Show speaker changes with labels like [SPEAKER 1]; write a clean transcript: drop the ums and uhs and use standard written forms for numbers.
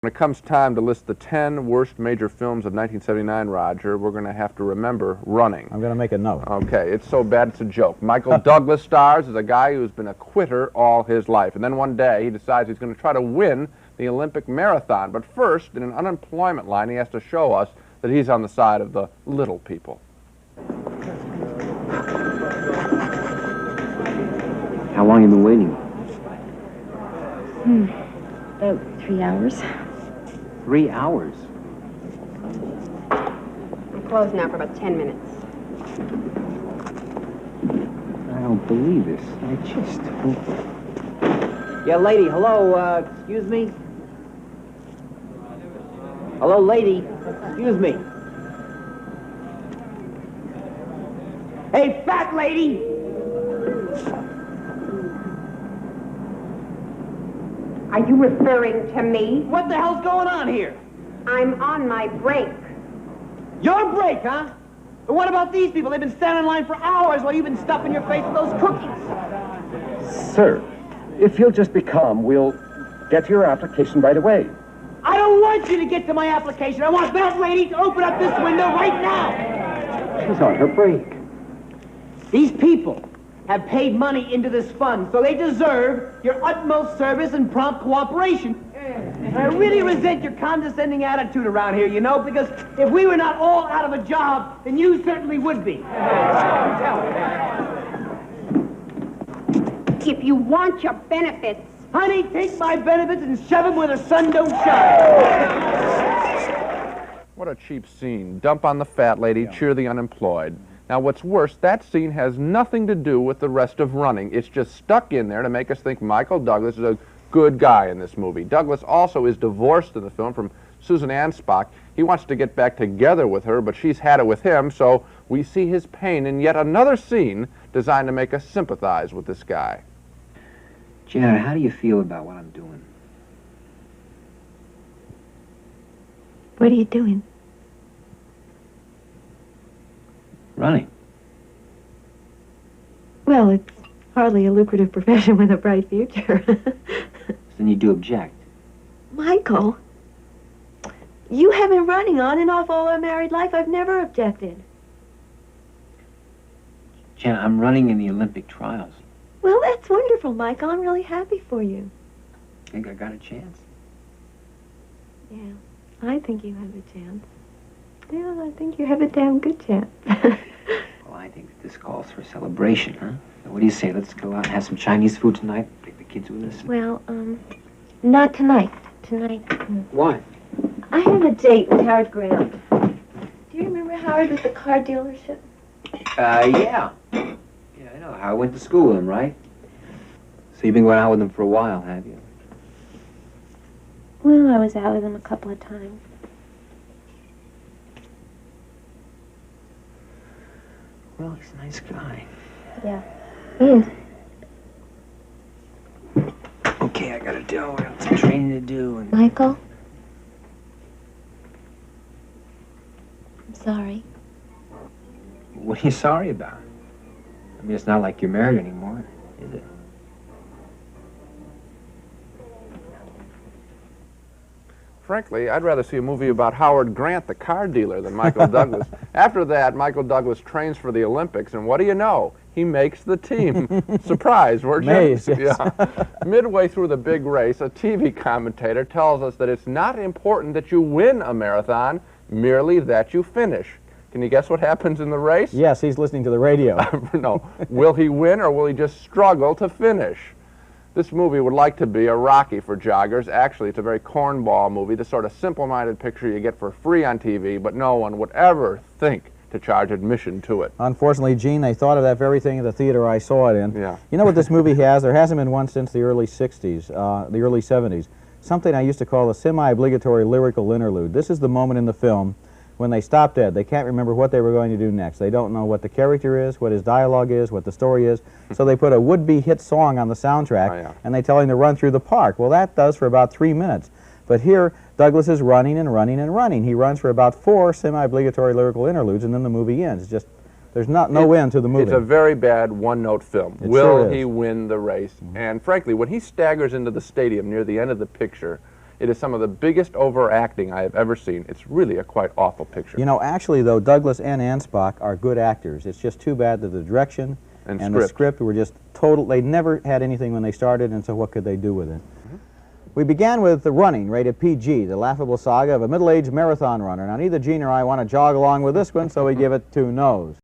[SPEAKER 1] When it comes time to list the 10 worst major films of 1979, Roger, we're going to have to remember Running.
[SPEAKER 2] I'm going to make a note.
[SPEAKER 1] Okay, it's so bad it's a joke. Michael Douglas stars as a guy who's been a quitter all his life. And then one day he decides he's going to try to win the Olympic marathon. But first, in an unemployment line, he has to show us that he's on the side of the little people.
[SPEAKER 3] How long have you been waiting?
[SPEAKER 4] About 3 hours.
[SPEAKER 3] 3 hours?
[SPEAKER 4] I'm closed now for about 10 minutes.
[SPEAKER 3] I don't believe this. I just... Yeah, lady, hello, excuse me? Hello, lady, excuse me. Hey, fat lady!
[SPEAKER 4] Are you referring to me?
[SPEAKER 3] What the hell's going on here?
[SPEAKER 4] I'm on my break.
[SPEAKER 3] Your break, huh? But what about these people? They've been standing in line for hours while you've been stuffing your face with those cookies.
[SPEAKER 5] Sir, if you'll just be calm, we'll get to your application right away.
[SPEAKER 3] I don't want you to get to my application. I want that lady to open up this window right now.
[SPEAKER 5] She's on her break.
[SPEAKER 3] These people have paid money into this fund, so they deserve your utmost service and prompt cooperation. And I really resent your condescending attitude around here, you know, because if we were not all out of a job, then you certainly would be.
[SPEAKER 4] If you want your benefits...
[SPEAKER 3] Honey, take my benefits and shove them where the sun don't shine.
[SPEAKER 1] What a cheap scene. Dump on the fat lady, cheer the unemployed. Now, what's worse, that scene has nothing to do with the rest of Running. It's just stuck in there to make us think Michael Douglas is a good guy in this movie. Douglas also is divorced in the film from Susan Anspach. He wants to get back together with her, but she's had it with him, so we see his pain in yet another scene designed to make us sympathize with this guy.
[SPEAKER 3] Janet, how do you feel about what I'm doing?
[SPEAKER 6] What are you doing?
[SPEAKER 3] Running.
[SPEAKER 6] Well, it's hardly a lucrative profession with a bright future.
[SPEAKER 3] Then you do object.
[SPEAKER 6] Michael, you have been running on and off all our married life. I've never objected.
[SPEAKER 3] Janet, I'm running in the Olympic trials.
[SPEAKER 6] Well, that's wonderful, Michael. I'm really happy for you.
[SPEAKER 3] Think I got a chance?
[SPEAKER 6] Yeah, I think you have a chance. Yeah, I think you have a damn good chance.
[SPEAKER 3] Well, I think that this calls for celebration, huh? So what do you say? Let's go out and have some Chinese food tonight. Take the kids with us.
[SPEAKER 6] Well, not tonight. Tonight.
[SPEAKER 3] Why?
[SPEAKER 6] I have a date with Howard Grant. Do you remember Howard with the car dealership?
[SPEAKER 3] Yeah. Yeah, I know. I went to school with him, right? So you've been going out with him for a while, have you?
[SPEAKER 6] Well, I was out with him a couple of times.
[SPEAKER 3] Well, he's a nice guy.
[SPEAKER 6] Yeah, he is.
[SPEAKER 3] Okay, I gotta go. I got some training to do. And...
[SPEAKER 6] Michael? I'm sorry.
[SPEAKER 3] What are you sorry about? I mean, it's not like you're married anymore, is it?
[SPEAKER 1] Frankly, I'd rather see a movie about Howard Grant, the car dealer, than Michael Douglas. After that, Michael Douglas trains for the Olympics, and what do you know? He makes the team. Surprised, weren't you?
[SPEAKER 2] Amazed, yes.
[SPEAKER 1] Yeah. Midway through the big race, a TV commentator tells us that it's not important that you win a marathon, merely that you finish. Can you guess what happens in the race?
[SPEAKER 2] Yes, he's listening to the radio.
[SPEAKER 1] No. Will he win, or will he just struggle to finish? This movie would like to be a Rocky for joggers. Actually, it's a very cornball movie, the sort of simple-minded picture you get for free on TV, but no one would ever think to charge admission to it.
[SPEAKER 2] Unfortunately, Gene, they thought of that very thing at the theater I saw it in.
[SPEAKER 1] Yeah.
[SPEAKER 2] You know what this movie has? There hasn't been one since the early 60s, the early 70s. Something I used to call a semi-obligatory lyrical interlude. This is the moment in the film when they stop dead. They can't remember what they were going to do next. They don't know what the character is, what his dialogue is, what the story is. So they put a would-be hit song on the soundtrack, and they tell him to run through the park. Well, that does for about 3 minutes. But here, Douglas is running and running and running. He runs for about 4 semi-obligatory lyrical interludes, and then the movie ends. It's just There's no end to the movie.
[SPEAKER 1] It's a very bad one-note film.
[SPEAKER 2] It
[SPEAKER 1] Will
[SPEAKER 2] sure
[SPEAKER 1] he
[SPEAKER 2] is.
[SPEAKER 1] win the race? And frankly, when he staggers into the stadium near the end of the picture It is some of the biggest overacting I have ever seen. It's really a quite awful picture.
[SPEAKER 2] You know, actually, though, Douglas and Ansbach are good actors. It's just too bad that the direction and the script were just total. They never had anything when they started, and so what could they do with it? We began with The Running, rated PG, the laughable saga of a middle-aged marathon runner. Now, neither Gene or I want to jog along with this one, so we give it 2 no's.